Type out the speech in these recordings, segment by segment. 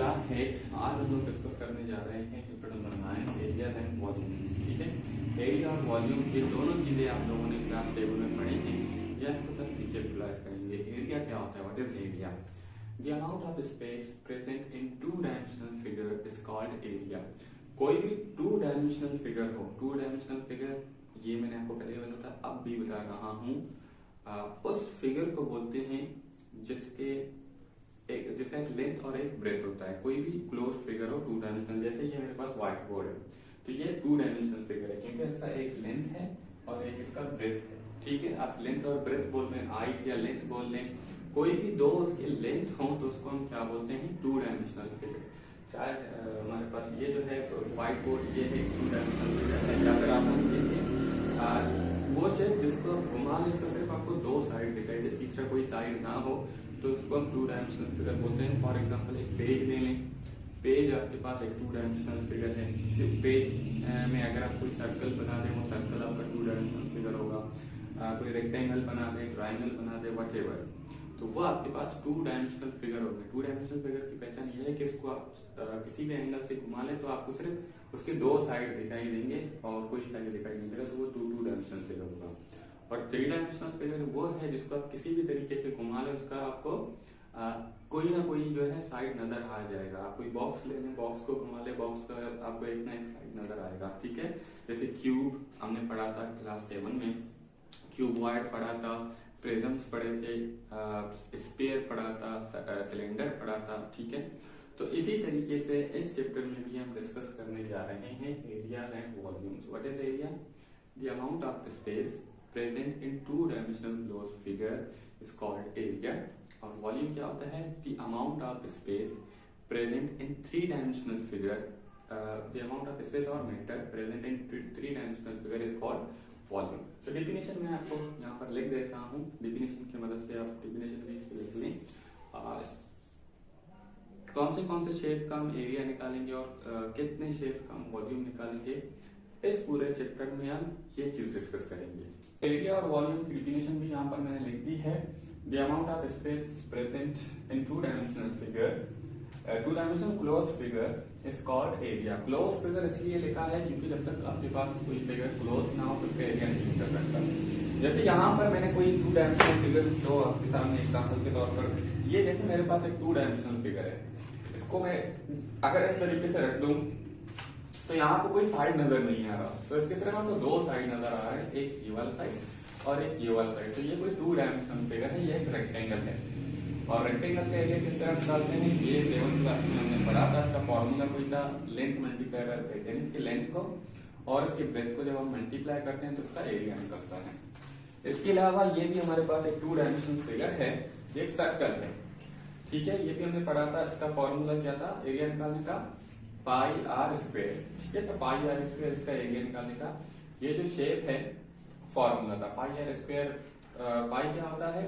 Class है। आज हम लोग डिस्कस करने जा रहे हैं chapter number 9 area and volume. ठीक है, एरिया और वॉल्यूम ये दोनों चीजें आप लोगों ने क्लास टेबल में पढ़ी हैं या इसको सर रिकैपिटलाइज करेंगे। एरिया क्या होता है, what is area? The amount of space present in two dimensional figure is called area. कोई भी टू डायमेंशनल फिगर हो, टू डायमेंशनल फिगर ये मैंने आपको पहले बताया था, अब भी बता रहा हूँ, उस फिगर को बोलते हैं जिसका एक लेंथ और एक ब्रेथ होता है। कोई भी क्लोज फिगर हो टू डायमेंशनल, जैसे ये मेरे पास व्हाइट बोर्ड है तो ये टू डायमेंशनल फिगर है क्योंकि इसका एक लेंथ है और एक इसका ब्रेथ है। ठीक है, आप लेंथ और ब्रेथ बोल रहे हैं, हाइट या लेंथ बोल रहे हैं, कोई भी दो उसके लेंथ हो तो उसको हम क्या बोलते हैं, टू डायमेंशनल फिगर। चाहे हमारे पास ये जो है व्हाइट बोर्ड, ये है टू डायमेंशनल फिगर है, या फिर आप वो शेप जिसको घुमा ले, इसका सिर्फ आपको दो साइड दिखाई दे, तीसरा कोई साइड ना हो तो उसको हम टू डायमेंशनल फिगर बोलते हैं। फॉर एग्जांपल एक पेज ले लें, पेज आपके पास एक टू डायमेंशनल फिगर है। सिर्फ पेज में अगर आप कोई सर्कल बना दें, वो सर्कल आपका टू डायमेंशनल फिगर होगा। कोई रेक्टेंगल बना दें, ट्राइंगल बना दें, व्हाटएवर, तो वो आपके पास टू डायमेंशनल फिगर होगा। टू डायमेंशनल फिगर की पहचान यह है कि इसको आप किसी भी एंगल से घुमा लें तो आपको सिर्फ उसके दो साइड दिखाई देंगे और कोई साइड दिखाई नहीं देगा, तो वो टू डायमेंशनल फिगर होगा। और थ्री डायमेंशनल फिगर वो है जिसको आप किसी भी तरीके से घुमा लें, उसका आपको कोई ना कोई जो है साइड नजर आ जाएगा। आप कोई बॉक्स ले लें, बॉक्स को घुमा ले, बॉक्स का आपको एक ना एक साइड नजर आएगा। ठीक है, जैसे क्यूब हमने पढ़ा था क्लास 7 में, क्यूबॉइड पढ़ा था, प्रिज्म्स पढ़े थे, स्फीयर पढ़ा था, सिलेंडर पढ़ा था। ठीक है, तो इसी तरीके से इस चैप्टर में भी हम डिस्कस करने जा रहे हैं area and volumes. What is area? The amount of space present in two dimensional close figure is called area. और वॉल्यूम क्या होता है? The amount of space present in three dimensional figure, the amount of space और matter present in three dimensional figure is called volume. तो definition मैं आपको यहाँ पर लिख देता हूँ, डेफिनेशन की मदद से आप डेफिनेशन भी लिख लें। कौन से शेप का हम एरिया निकालेंगे और कितने शेप का हम वॉल्यूम निकालेंगे, इस पूरे चैप्टर में हम ये चीज डिस्कस करेंगे। एरिया और वॉल्यूम की डेफिनेशन भी यहाँ पर मैंने लिख दी है। The amount of space present in two dimensional figure, to dimensional close figure is called area. Close figure इसलिए लिखा है क्योंकि जब तक आपके पास कोई फिगर क्लोज ना हो तो उसका एरिया नहीं कर सकता। जैसे यहाँ पर मैंने कोई टू डायमेंशनल फिगर जो आपके सामने एग्जाम्पल के तौर पर, ये जैसे मेरे पास एक टू डायमेंशनल फिगर है, इसको मैं अगर इस तरीके से रख दूं तो यहाँ पर कोई साइड नजर नहीं आ रहा, तो इसके सिर्फ आपको दो साइड नजर आ रहा है, एक ये वाला साइड और एक ये वाला साइड। तो ये कोई टू डायमेंशनल फिगर है, ये एक रेक्टेंगल है। और रेक्टेंगल का एरिया किस तरह निकालते हैं, ये 7th क्लास में हमने पढ़ा था। इसका फॉर्मूला कोई था, लेंथ मल्टीप्लाई बाय ब्रेथ, यानी इसकी लेंथ को और इसके ब्रेथ को जब हम मल्टीप्लाई करते हैं तो इसका एरिया निकलता है। इसके अलावा ये भी हमारे पास एक टू डायमेंशनल फिगर है, ये एक सर्कल है। ठीक है, ये भी हमने पढ़ा था। इसका फॉर्मूला क्या था एरिया निकालने का, पाई आर स्क्वायर। ठीक है, तो पाई आर स्क्वायर इसका एरिया निकालने का। ये जो शेप है फॉर्मूला था पाई आर स्क्वायर। पाई क्या होता है?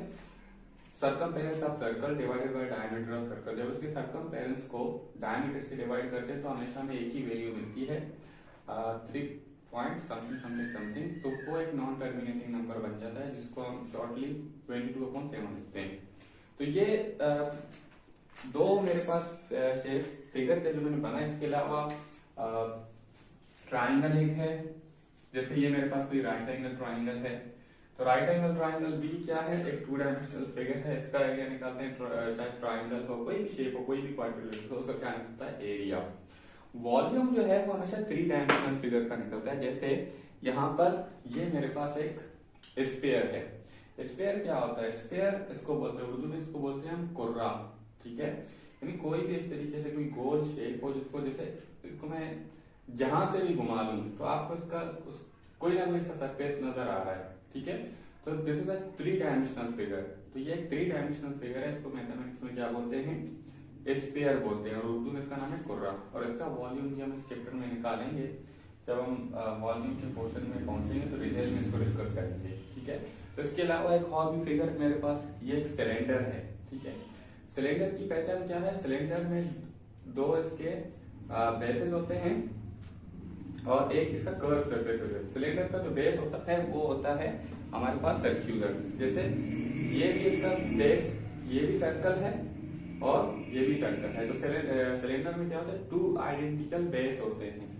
Circumference of circle divided by diameter of circle. जब इसके सर्कमफेरेंस को डायमीटर से डिवाइड करते हैं तो हमेशा हमें एक ही वैल्यू मिलती है, 3 पॉइंट समथिंग समथिंग समथिंग, तो वो एक नॉन टर्मिनेटिंग नंबर बन जाता है जिसको हम शॉर्टली 22/7 लिखते हैं। तो ये दो मेरे पास शेप फिगर थे जो मैंने बनाए। इसके अलावा ट्राइंगल एक है, जैसे ये मेरे पास कोई राइट एंगल ट्राइंगल है, तो राइट एंगल ट्राइंगल भी क्या है, एक टू डायमेंशनल फिगर है। इसका एरिया निकालते हैं, शायद ट्राइंगल हो, कोई भी शेप हो, कोई भी क्वाड्रिलेटरल हो, उसका क्या निकलता है, एरिया। वॉल्यूम जो है वो हमेशा थ्री डायमेंशनल फिगर का निकलता है। जैसे यहाँ पर ये मेरे पास एक स्फीयर है। स्फीयर क्या होता है? स्फीयर इसको बोलते हैं, उर्दू में इसको बोलते हैं हम कुर्रा। ठीक है, यानी कोई भी इस तरीके से कोई गोल शेप हो जिसको, जैसे इसको मैं जहां से भी घुमा लूं तो आपको इसका कोई ना कोई इसका सरफेस नजर आ रहा है। ठीक है, तो this is a three dimensional figure. तो ये एक थ्री डायमेंशनल फिगर है, इसको मैथमेटिक्स में क्या बोलते हैं, स्फीयर बोलते हैं, और उर्दू में इसका नाम है कुर्रा। और इसका वॉल्यूम भी हम इस चैप्टर में निकालेंगे। जब हम वॉल्यूम के पोर्शन में पहुंचेंगे तो डिटेल में इसको डिस्कस करेंगे। ठीक है, तो इसके अलावा एक और भी फिगर मेरे पास, ये एक सिलेंडर है। ठीक है, सिलेंडर की पहचान क्या है? सिलेंडर में दो इसके बेसेस होते हैं और एक इसका कर्व सरफेस होता है। सिलेंडर का जो बेस होता है वो होता है हमारे पास सर्क्यूलर। जैसे ये भी इसका बेस, ये भी सर्कल है और ये भी सर्कल है। तो सिलेंडर में क्या होता है, 2 आइडेंटिकल बेस होते हैं,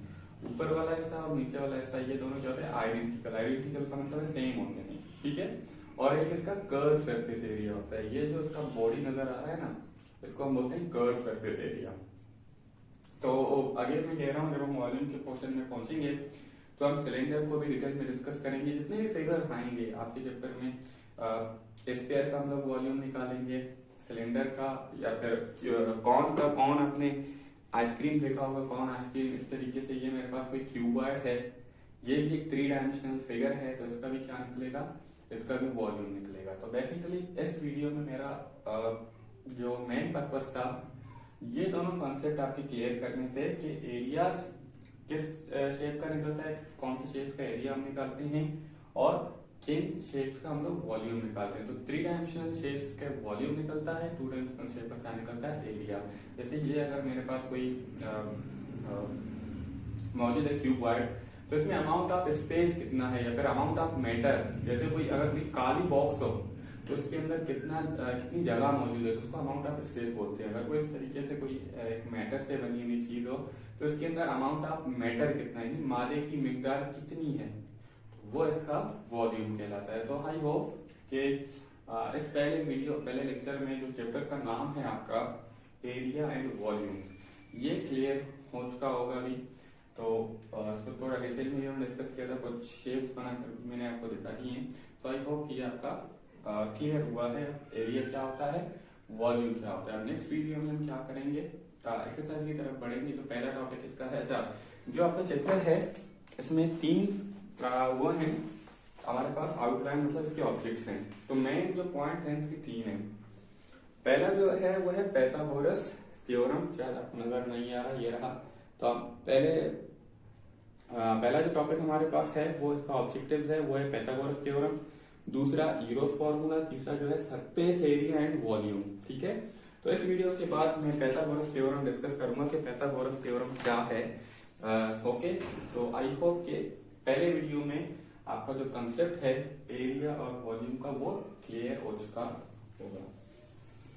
ऊपर वाला हिस्सा और नीचे वाला हिस्सा, ये दोनों क्या होते हैं आइडेंटिकल। आइडेंटिकल का मतलब है सेम होते हैं, ठीक है। और एक इसका कर्व सरफेस एरिया होता है, ये जो इसका बॉडी नजर आ रहा है ना, इसको हम बोलते हैं कर्व सरफेस एरिया। तो आगे मैं कह रहा हूँ जब हम वॉल्यूम के पोर्शन में पहुंचेंगे तो हम सिलेंडर को भी डिटेल में डिस्कस करेंगे। जितने भी फिगर आएंगे आपके चैप्टर में, स्पेयर का हम लोग वॉल्यूम निकालेंगे, सिलेंडर का, या फिर कौन का, कौन आपने आइसक्रीम फेंका होगा, कौन आइसक्रीम, इस तरीके से। ये मेरे पास कोई क्यूबॉइड है, ये भी एक 3 डायमेंशनल फिगर है, तो इसका भी क्या निकलेगा, इसका भी वॉल्यूम निकलेगा। तो बेसिकली इस वीडियो में मेरा जो मेन पर्पस था, ये दोनों कॉन्सेप्ट आपके क्लियर करने थे कि एरिया किस शेप का निकलता है, कौन सी शेप का एरिया हम निकालते हैं, और किन शेप्स का हम लोग वॉल्यूम निकालते हैं। तो 3 डायमेंशनल शेप्स का वॉल्यूम निकलता है, 2 डायमेंशनल शेप का क्या निकलता है, एरिया। जैसे ये अगर मेरे पास कोई मौजूद है क्यूबॉइड, तो इसमें अमाउंट ऑफ स्पेस कितना है, या फिर अमाउंट ऑफ मैटर, जैसे कोई अगर कोई काली बॉक्स हो तो उसके अंदर कितनी जगह मौजूद है, तो उसको अमाउंट ऑफ स्पेस बोलते हैं। अगर कोई इस तरीके से कोई एक मैटर से बनी हुई चीज हो तो इसके अंदर अमाउंट ऑफ मैटर कितना है, मादे की मिकदार कितनी है, तो वो इसका वॉल्यूम कहलाता है। तो आई होप कि इस पहले लेक्चर में जो चैप्टर का नाम है आपका एरिया एंड वॉल्यूम, ये क्लियर हो चुका होगा अभी। तो इसको थोड़ा डिटेल में हमने डिस्कस किया था, कुछ शेप्स बनाकर मैंने आपको दिखा दिए हैं। तो आई होप कि आपका क्लियर हुआ है एरिया क्या होता है, वॉल्यूम क्या होता है। अब नेक्स्ट वीडियो में हम क्या करेंगे, एक्सरसाइज की तरफ बढ़ेंगे। जो पहला टॉपिक इसका है, अच्छा जो आपका चैप्टर है इसमें 3 वो है हमारे पास आउटलाइन, मतलब इसके ऑब्जेक्ट्स हैं। तो मेन जो पॉइंट है इसकी 3 है। पहला जो है वो है पाइथागोरस थ्योरम, शायद आपको नजर नहीं आ रहा, ये रहा। तो पहला जो टॉपिक हमारे पास है वो इसका ऑब्जेक्टिव्स है, वो है पाइथागोरस थ्योरम। दूसरा ईरोस फॉर्मूला, तीसरा जो है सरफेस एरिया एंड वॉल्यूम, ठीक है। तो इस वीडियो के बाद मैं पाइथागोरस थ्योरम डिस्कस करूंगा कि पाइथागोरस थ्योरम क्या है। ओके, तो आई होप के पहले वीडियो में आपका जो कंसेप्ट है एरिया और वॉल्यूम का वो क्लियर हो चुका होगा।